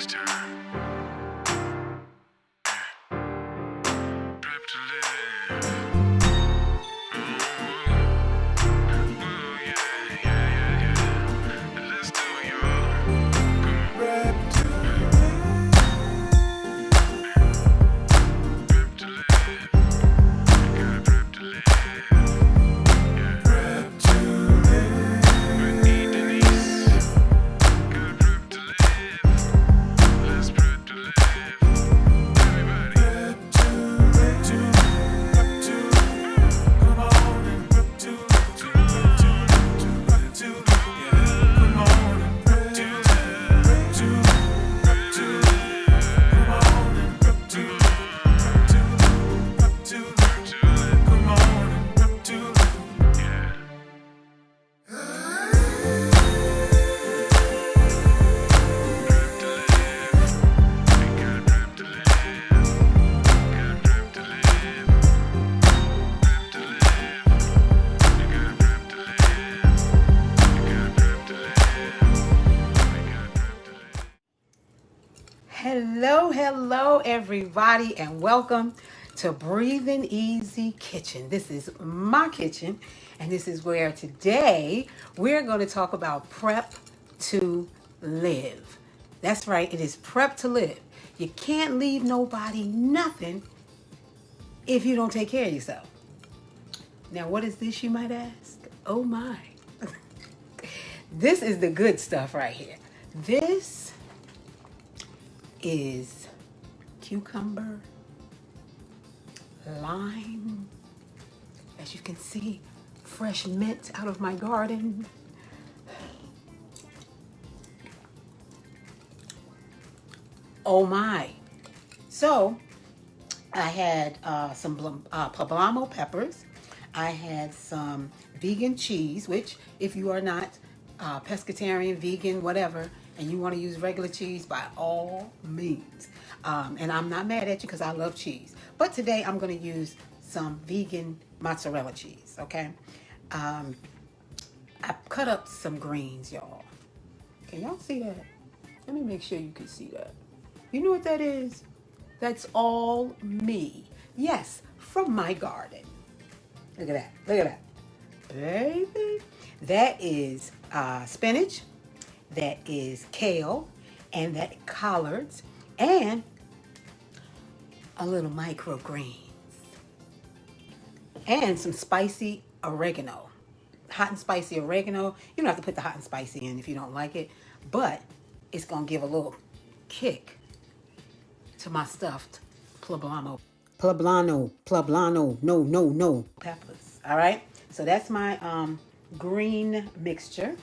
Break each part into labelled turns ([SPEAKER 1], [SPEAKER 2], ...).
[SPEAKER 1] It's time. Prep to live. Yeah, yeah, yeah, yeah. Let's do it, y'all. Prep to live. Prep to live. Gotta prep to live. Yeah. Prep to live. Brittany, Denise. Gotta prep to live. Let's prep to live. Everybody.
[SPEAKER 2] Hello, everybody, and welcome to Breathing Easy Kitchen. This is my kitchen, and this is where today we're going to talk about prep to live. That's right, it is prep to live. You can't leave nobody nothing if you don't take care of yourself. Now, what is this, you might ask? Oh my. This is the good stuff right here. This is cucumber, lime, as you can see, fresh mint out of my garden. Oh my. So I had some poblano peppers. I had some vegan cheese, which if you are not pescatarian, vegan, whatever, and you want to use regular cheese, by all means. And I'm not mad at you because I love cheese. But today I'm going to use some vegan mozzarella cheese, okay? I cut up some greens, y'all. Can y'all see that? Let me make sure you can see that. You know what that is? That's all me. Yes, from my garden. Look at that. Look at that. Baby. That is spinach. That is kale. And that collards. And a little microgreens. And some spicy oregano. Hot and spicy oregano. You don't have to put the hot and spicy in if you don't like it. But it's going to give a little kick to my stuffed poblano, no peppers. All right, so that's my green mixture.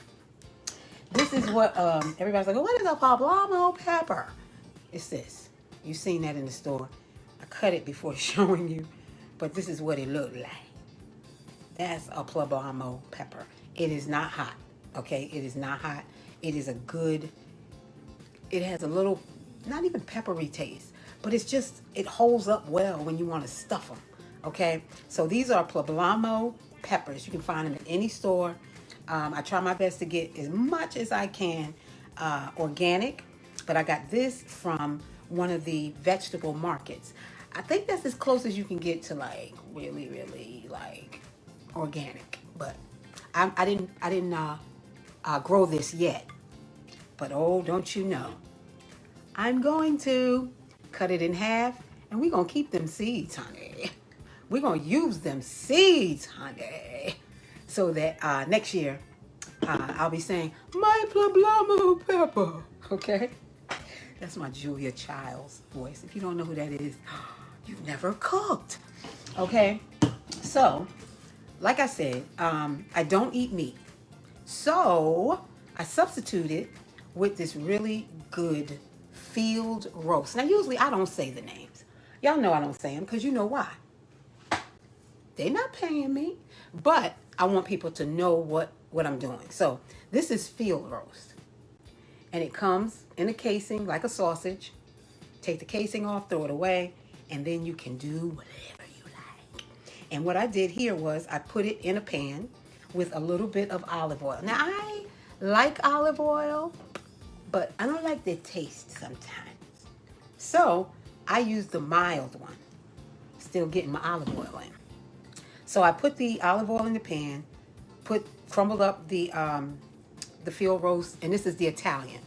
[SPEAKER 2] This is what everybody's like, what is a poblano pepper? It's this. You've seen that in the store. I cut it before showing you, but this is what it looked like. That's a poblano pepper. It is not hot. Okay, it is not hot. It is a good. It has a little, not even peppery taste, but it's just, it holds up well when you want to stuff them, okay? So these are poblano peppers. You can find them in any store. I try my best to get as much as I can organic, but I got this from one of the vegetable markets. I think that's as close as you can get to like really like organic, but I didn't grow this yet. But oh, don't you know, I'm going to cut it in half, and we're going to keep them seeds, honey. We're going to use them seeds, honey, so that next year I'll be saying, my poblano pepper, okay? That's my Julia Childs voice. If you don't know who that is, you've never cooked, okay? So, like I said, I don't eat meat. So, I substituted with this really good field roast. Now, usually I don't say the names. Y'all know I don't say them because you know why. They're not paying me, but I want people to know what I'm doing. So this is field roast. And it comes in a casing like a sausage. Take the casing off, throw it away, and then you can do whatever you like. And what I did here was I put it in a pan with a little bit of olive oil. Now, I like olive oil, but I don't like their taste sometimes. So I use the mild one. Still getting my olive oil in. So I put the olive oil in the pan, crumbled up the field roast, and this is the Italian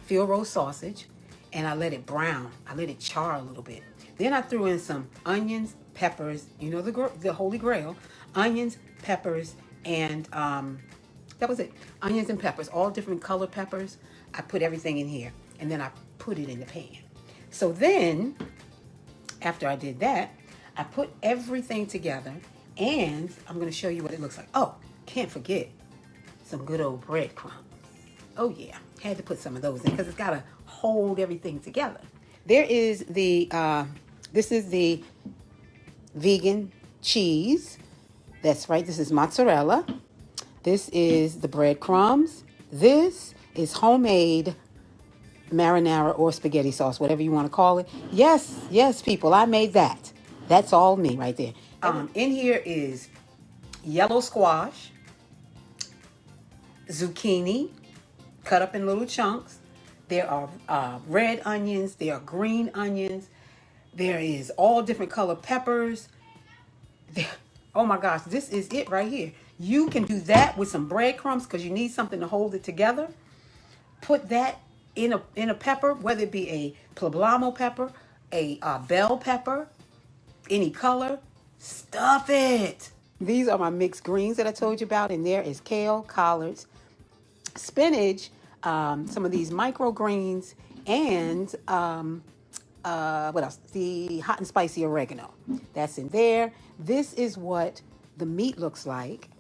[SPEAKER 2] field roast sausage, and I let it brown. I let it char a little bit. Then I threw in some onions, peppers, the holy grail, onions, peppers, and that was it. Onions and peppers, all different color peppers. I put everything in here, and then I put it in the pan. So then, after I did that, I put everything together, and I'm going to show you what it looks like. Oh, can't forget some good old breadcrumbs. Oh yeah, had to put some of those in because it's got to hold everything together. There is this is the vegan cheese. That's right, this is mozzarella. This is the breadcrumbs. This is homemade marinara or spaghetti sauce, whatever you want to call it. Yes, people, I made that. That's all me right there. In here is yellow squash, zucchini, cut up in little chunks. There are red onions. There are green onions. There is all different color peppers. Oh my gosh, this is it right here. You can do that with some breadcrumbs because you need something to hold it together. Put that in a pepper, whether it be a poblano pepper, a bell pepper, any color. Stuff it. These are my mixed greens that I told you about, and there is kale, collards, spinach, some of these microgreens, and what else? The hot and spicy oregano. That's in there. This is what the meat looks like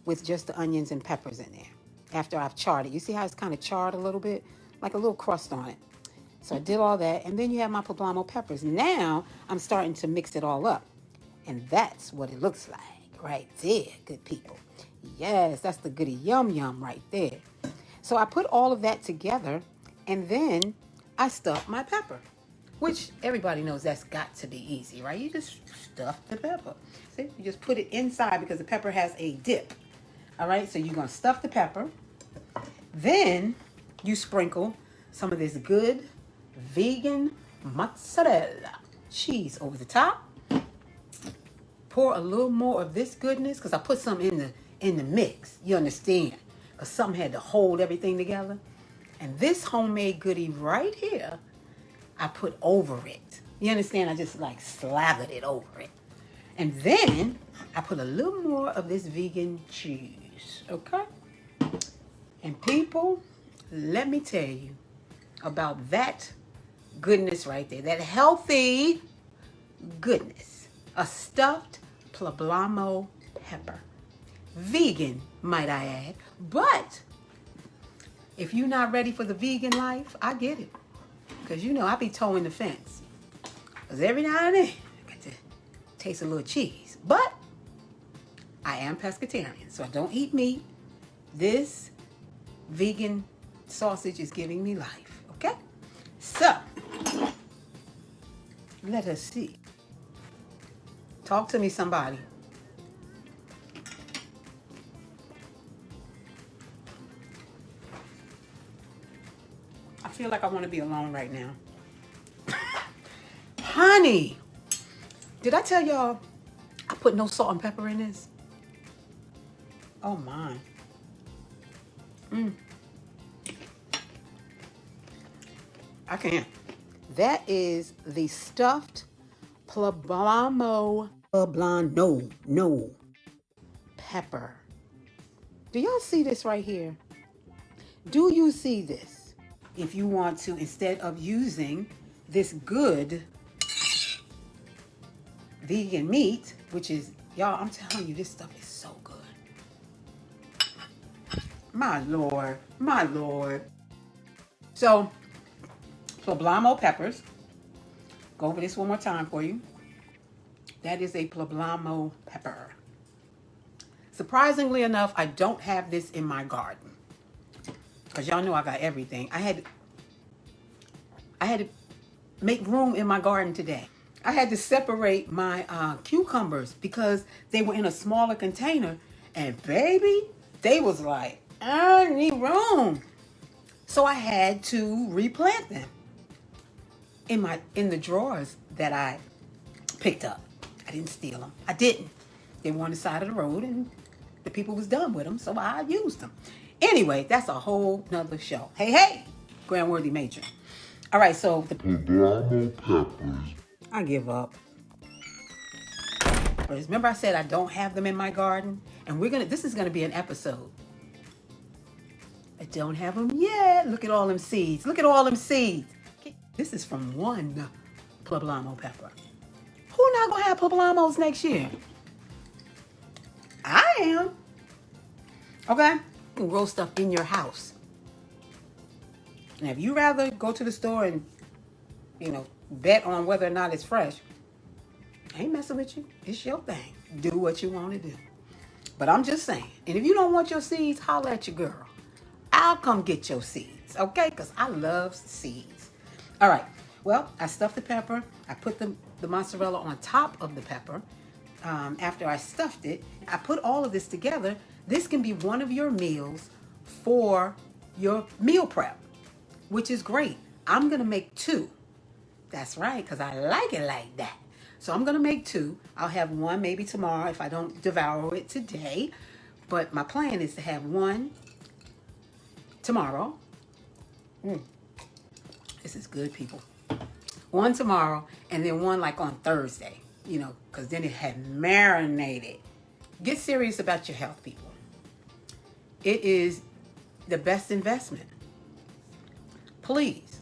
[SPEAKER 2] with just the onions and peppers in there after I've charred it. You see how it's kind of charred a little bit? Like a little crust on it. So I did all that, and then you have my poblano peppers. Now I'm starting to mix it all up, and that's what it looks like right there, good people. Yes, that's the goody yum yum right there. So I put all of that together, and then I stuff my pepper, which everybody knows that's got to be easy, right? You just stuff the pepper. See, you just put it inside because the pepper has a dip. All right, so you're going to stuff the pepper. Then you sprinkle some of this good vegan mozzarella cheese over the top. Pour a little more of this goodness because I put some in the mix. You understand? Because something had to hold everything together. And this homemade goodie right here, I put over it. You understand? I just like slathered it over it. And then I put a little more of this vegan cheese. Okay? And people, let me tell you about that goodness right there. That healthy goodness. A stuffed poblano pepper. Vegan, might I add. But if you're not ready for the vegan life, I get it. Because I be towing the fence. Because every now and then, I got to taste a little cheese. But I am pescatarian, so I don't eat meat. This vegan sausage is giving me life, okay? So, let us see. Talk to me, somebody. I feel like I want to be alone right now. Honey, did I tell y'all I put no salt and pepper in this? Oh my. I can't. That is the stuffed poblano pepper. Do y'all see this right here? Do you see this? If you want to, instead of using this good vegan meat, which is, y'all, I'm telling you, this stuff is so good. My Lord, my Lord. So, poblano peppers. Go over this one more time for you. That is a poblano pepper. Surprisingly enough, I don't have this in my garden. Because y'all know I got everything. I had to make room in my garden today. I had to separate my cucumbers because they were in a smaller container. And baby, they was like, I need room. So I had to replant them in the drawers that I picked up. I didn't steal them. I didn't. They were on the side of the road and the people was done with them, so I used them. Anyway, that's a whole nother show. Hey, hey, Grand Worthy Matron. All right, so the
[SPEAKER 1] Poblano peppers.
[SPEAKER 2] I give up. Remember I said I don't have them in my garden? And this is gonna be an episode. I don't have them yet. Look at all them seeds. Look at all them seeds. This is from one Poblano pepper. Who not gonna have Poblamos next year? I am. Okay? You can grow stuff in your house. And if you rather go to the store and, bet on whether or not it's fresh, I ain't messing with you. It's your thing. Do what you want to do. But I'm just saying. And if you don't want your seeds, holler at your girl. I'll come get your seeds, okay? Because I love seeds. All right. Well, I stuffed the pepper. I put the mozzarella on top of the pepper. After I stuffed it, I put all of this together. This can be one of your meals for your meal prep, which is great. I'm going to make 2. That's right, because I like it like that. So I'm going to make 2. I'll have one maybe tomorrow if I don't devour it today. But my plan is to have one tomorrow. This is good, people. One tomorrow and then one like on Thursday, because then it had marinated. Get serious about your health, people. It is the best investment. Please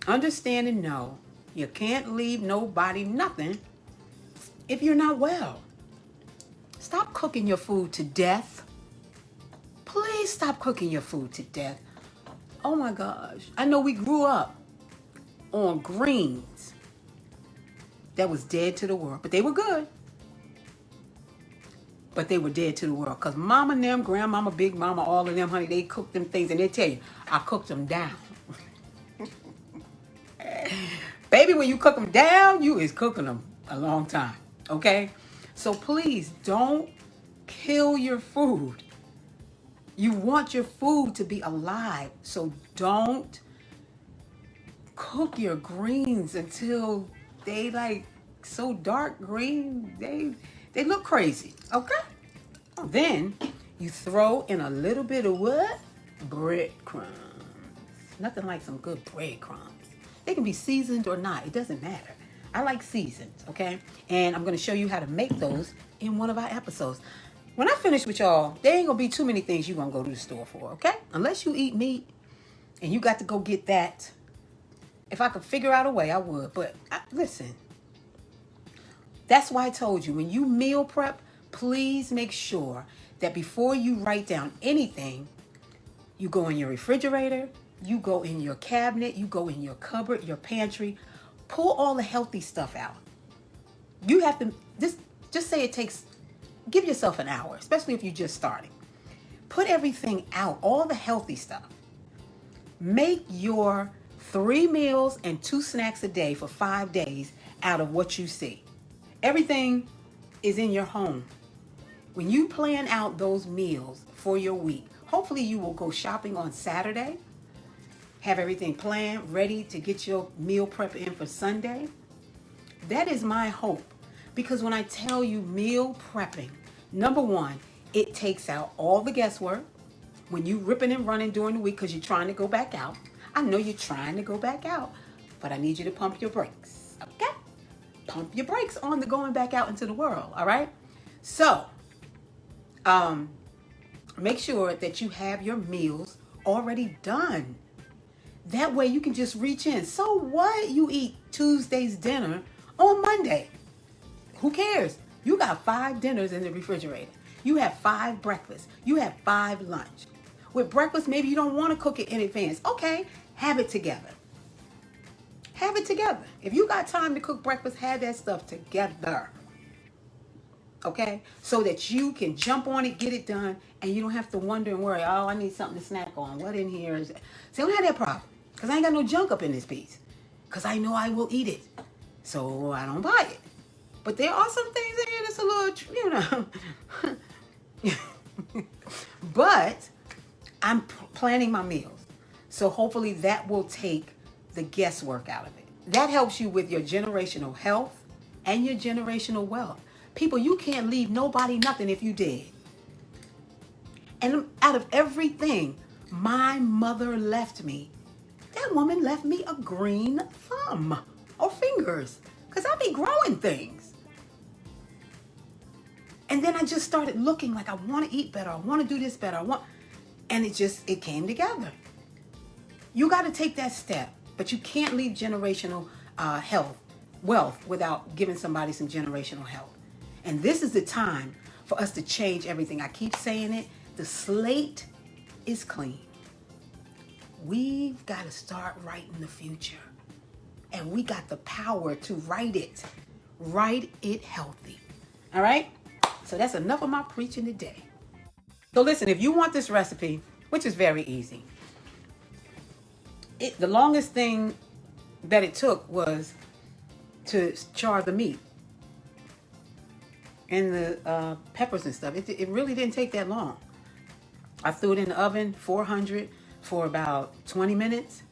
[SPEAKER 2] understand and know you can't leave nobody nothing if you're not well. Stop cooking your food to death. Please stop cooking your food to death. Oh my gosh. I know we grew up on greens that was dead to the world, but they were good. But they were dead to the world. Because mama and them, grandmama, big mama, all of them, honey, they cooked them things and they tell you, I cooked them down. Baby, when you cook them down, you is cooking them a long time. Okay? So please don't kill your food. You want your food to be alive. So don't cook your greens until they like so dark green. They look crazy. Okay? Then you throw in a little bit of what? Breadcrumbs. Nothing like some good breadcrumbs. They can be seasoned or not. It doesn't matter. I like seasoned, okay? And I'm going to show you how to make those in one of our episodes. When I finish with y'all, there ain't going to be too many things you're going to go to the store for, okay? Unless you eat meat and you got to go get that. If I could figure out a way, I would. But listen, that's why I told you, when you meal prep, please make sure that before you write down anything, you go in your refrigerator, you go in your cabinet, you go in your cupboard, your pantry, pull all the healthy stuff out. You have to, just say it takes, give yourself an hour, especially if you're just starting. Put everything out, all the healthy stuff. Make your 3 meals and 2 snacks a day for 5 days out of what you see. Everything is in your home. When you plan out those meals for your week, hopefully you will go shopping on Saturday, have everything planned, ready to get your meal prep in for Sunday. That is my hope. Because when I tell you meal prepping, number 1, it takes out all the guesswork. When you ripping and running during the week because you're trying to go back out. I know you're trying to go back out, but I need you to pump your brakes, okay? Pump your brakes on the going back out into the world, all right? So, make sure that you have your meals already done. That way you can just reach in. So what? You eat Tuesday's dinner on Monday. Who cares? You got 5 dinners in the refrigerator. You have 5 breakfasts. You have 5 lunch. With breakfast, maybe you don't want to cook it in advance. Okay, have it together. Have it together. If you got time to cook breakfast, have that stuff together. Okay? So that you can jump on it, get it done, and you don't have to wonder and worry, oh, I need something to snack on. What in here is it? See, I don't have that problem. Because I ain't got no junk up in this piece. Because I know I will eat it. So I don't buy it. But there are some things in here that's a little, But I'm planning my meals. So hopefully that will take the guesswork out of it. That helps you with your generational health and your generational wealth. People, you can't leave nobody nothing if you did. And out of everything my mother left me, that woman left me a green thumb or fingers, because I be growing things. And then I just started looking like I want to eat better. I want to do this better. And it came together. You got to take that step, but you can't leave generational wealth without giving somebody some generational health. And this is the time for us to change everything. I keep saying it. The slate is clean. We've got to start writing the future. And we got the power to write it. Write it healthy. All right? So that's enough of my preaching today. So listen, if you want this recipe, which is very easy, the longest thing that it took was to char the meat and the peppers and stuff. It really didn't take that long. I threw it in the oven, 400, for about 20 minutes.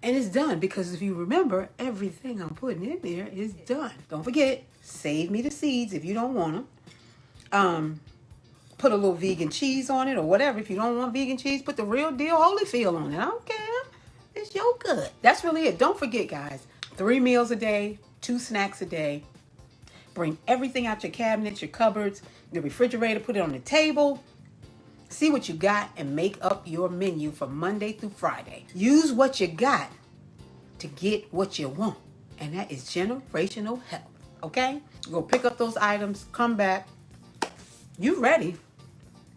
[SPEAKER 2] And it's done, because if you remember, everything I'm putting in there is done. Don't forget, save me the seeds if you don't want them. Put a little vegan cheese on it or whatever. If you don't want vegan cheese, put the real deal Holyfield on it. I don't care. It's your good. That's really it. Don't forget, guys, 3 meals a day, 2 snacks a day. Bring everything out your cabinets, your cupboards, your refrigerator, put it on the table. See what you got and make up your menu for Monday through Friday. Use what you got to get what you want. And that is generational health. Okay? Go pick up those items, come back. You ready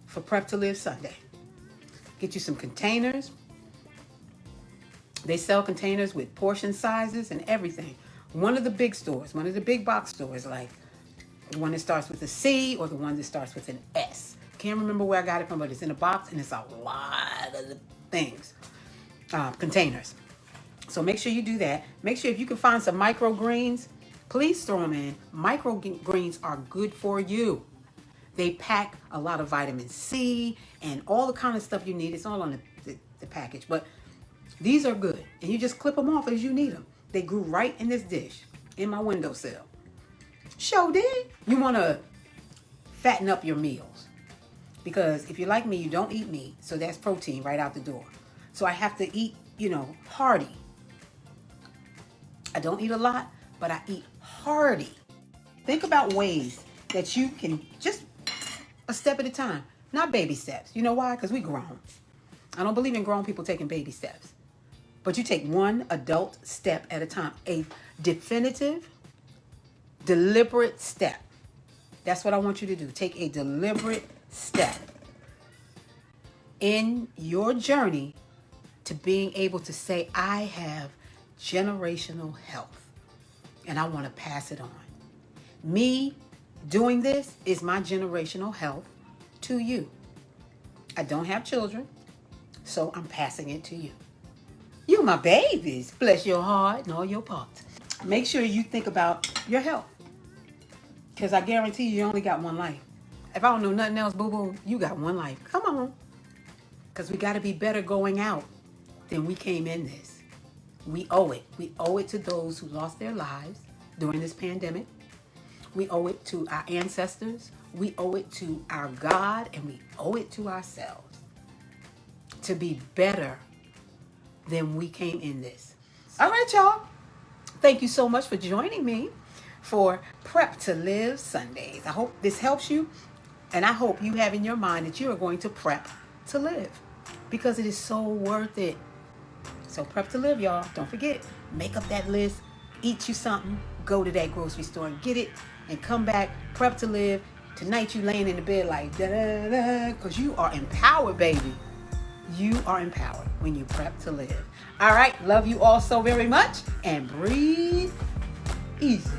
[SPEAKER 2] for Prep to Live Sunday. Get you some containers. They sell containers with portion sizes and everything. One of the big stores, one of the big box stores, like the one that starts with a C or the one that starts with an S. Can't remember where I got it from, but it's in a box and it's a lot of the things, containers. So make sure you do that. Make sure if you can find some microgreens, please throw them in. Microgreens are good for you. They pack a lot of vitamin C and all the kind of stuff you need. It's all on the package, but these are good. And you just clip them off as you need them. They grew right in this dish, in my windowsill. Sure did. You want to fatten up your meals. Because if you're like me, you don't eat meat. So that's protein right out the door. So I have to eat, hearty. I don't eat a lot, but I eat hearty. Think about ways that you can just a step at a time, not baby steps. You know why? Because we grown. I don't believe in grown people taking baby steps. But you take one adult step at a time, a definitive, deliberate step. That's what I want you to do. Take a deliberate step in your journey to being able to say, I have generational health and I want to pass it on. Me doing this is my generational health to you. I don't have children, so I'm passing it to you. You my babies. Bless your heart and all your parts. Make sure you think about your health, because I guarantee you only got one life. If I don't know nothing else, boo-boo, you got one life. Come on. Because we got to be better going out than we came in this. We owe it. We owe it to those who lost their lives during this pandemic. We owe it to our ancestors. We owe it to our God. And we owe it to ourselves to be better than we came in this. All right, y'all. Thank you so much for joining me for Prep to Live Sundays. I hope this helps you. And I hope you have in your mind that you are going to prep to live, because it is so worth it. So prep to live, y'all. Don't forget, make up that list, eat you something, go to that grocery store and get it, and come back, prep to live. Tonight you laying in the bed like da-da-da, because you are empowered, baby. You are empowered when you prep to live. All right, love you all so very much, and breathe easy.